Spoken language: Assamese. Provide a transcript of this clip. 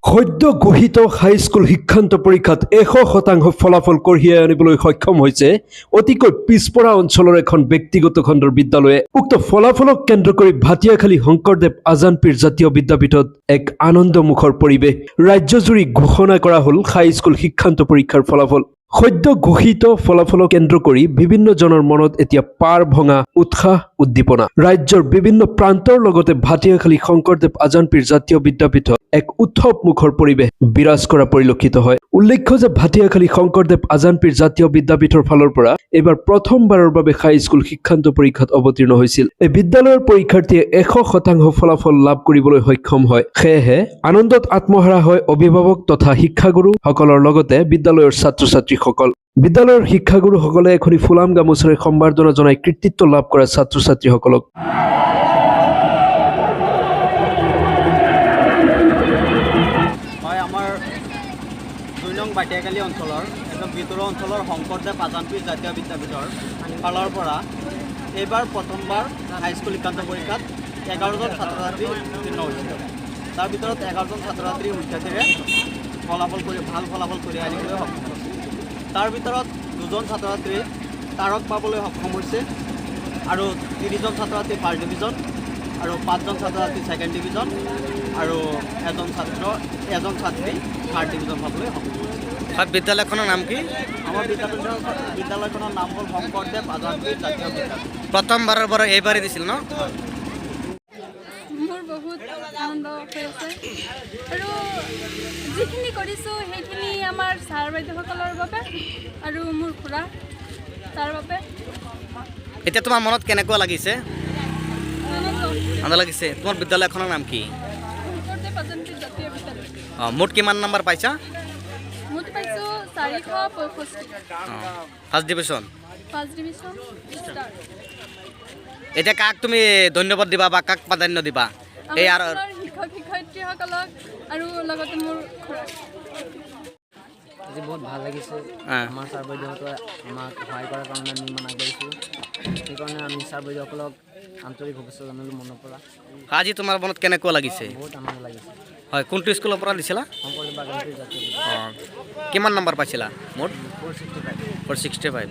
সদ্য ঘোষিত হাইস্কুল শিক্ষান্ত পৰীক্ষাত 100% ফলাফল কঢ়িয়াই আনিবলৈ সক্ষম হৈছে অতিকৈ পিছপৰা অঞ্চলৰ এখন ব্যক্তিগত খণ্ডৰ বিদ্যালয়ে। উক্ত ফলাফলক কেন্দ্ৰ কৰি ভাটিয়াখালী শংকৰদেৱ আজান পীৰ জাতীয় বিদ্যাপীঠত এক আনন্দমুখৰ পৰিৱেশ। ৰাজ্যজুৰি ঘোষণা কৰা হ'ল হাইস্কুল শিক্ষান্ত পৰীক্ষাৰ ফলাফল। সদ্য ঘোষিত ফলাফলক কেন্দ্ৰ কৰি বিভিন্ন জনৰ মনত এতিয়া পাৰ ভঙা উৎসাহ উদ্দীপনা। ৰাজ্যৰ বিভিন্ন প্ৰান্তৰ লগতে ভাটিয়াখালী শংকৰদেৱ আজান পীৰ জাতীয় বিদ্যাপীঠত এক উৎসৱ মুখৰ পৰিৱেশ বিৰাজ কৰা পৰিলক্ষিত হয়। উল্লেখ্য যে ভাটিয়াখালী শংকৰদেৱ আজান পীৰ জাতীয় বিদ্যাপীঠৰ ফালৰ পৰা এইবাৰ প্ৰথমবাৰৰ বাবে হাইস্কুল শিক্ষান্ত পৰীক্ষাত অৱতীৰ্ণ হৈছিল। এই বিদ্যালয়ৰ পৰীক্ষাৰ্থীয়ে 100% ফলাফল লাভ কৰিবলৈ সক্ষম হয়। সেয়েহে আনন্দত আত্মহাৰা হয় অভিভাৱক তথা শিক্ষাগুৰুসকলৰ লগতে বিদ্যালয়ৰ ছাত্ৰ ছাত্ৰীসকল। বিদ্যালয়ৰ শিক্ষাগুৰুসকলে এখনি ফুলাম গামোচাৰে সম্বৰ্ধনা জনাই কৃতিত্ব লাভ কৰা ছাত্ৰ ছাত্ৰীসকলক। ভাটিয়াখালী অঞ্চলৰ একদম ভিতৰুৱা অঞ্চলৰ শংকৰদেৱ আজান পীৰ জাতীয় বিদ্যাপীঠৰ ফালৰ পৰা এইবাৰ প্ৰথমবাৰ হাইস্কুল শিক্ষান্ত পৰীক্ষাত 11জন ছাত্ৰ ছাত্ৰী উত্তীৰ্ণ হৈছিল। তাৰ ভিতৰত 11জন ছাত্ৰ ছাত্ৰীৰ সুখ্যাতিৰে ভাল ফলাফল কঢ়িয়াই আনিবলৈ সক্ষম হৈছে। তাৰ ভিতৰত 2জন ছাত্ৰ ছাত্ৰী তাৰক পাবলৈ সক্ষম হৈছে আৰু 3জন ছাত্ৰ ছাত্ৰী ফাৰ্ষ্ট ডিভিজন আৰু 5জন ছাত্ৰ ছাত্ৰী ছেকেণ্ড ডিভিজন আৰু এজন ছাত্ৰী থাৰ্ড ডিভিজন পাবলৈ সক্ষম হৈছে। বিদ্যালয়খনৰ নাম কি? আমাৰ বিদ্যালয়খনৰ নাম হ'ল শংকৰদেৱ আজান পীৰ জাতীয় বিদ্যালয়। প্ৰথমবাৰৰ পৰা এইবাৰেই দিছিল ন? মোৰ বহুত আনন্দ হৈ আছে আৰু যিখিনি কৰিছোঁ সেইখিনি আমাৰ ছাৰ বাইদেউসকলৰ বাবে আৰু মোৰ খুৰা তাৰ বাবে। এতিয়া তোমাৰ মনত কেনেকুৱা লাগিছে? আনন্দ লাগিছে। তোমাৰ বিদ্যালয়খনৰ নাম কি? শংকৰদেৱ আজান পীৰ জাতীয় বিদ্যালয়। মুঠ কিমান নম্বৰ পাইছা? মুঠ পাইছোঁ 465। First division. First division star. এতিয়া কাক তুমি ধন্যবাদ দিবা বা কাক প্ৰাধান্য দিবা? এই আৰু শিক্ষক শিক্ষয়িত্ৰীসকলক আৰু লগতে মোৰ খুৰাক। আজি বহুত ভাল লাগিছে। আমাৰ ছাৰ বাইদেউহঁতে আমাক সহায় কৰাৰ কাৰণে আমি ইমান আগবাঢ়িছোঁ। সেইকাৰণে আমি ছাৰ বাইদেউসকলক আন্তৰিক শুভেচ্ছা জনালোঁ মনৰ পৰা। আজি তোমাৰ মনত কেনেকুৱা লাগিছে? বহুত আনন্দ লাগিছে। হয়, কোনটো স্কুলৰ পৰা দিছিলা? শংকৰদেৱ আজান পীৰ জাতীয় বিদ্যালয়। কিমান নম্বৰ পাইছিলা? মুঠ 465। 465।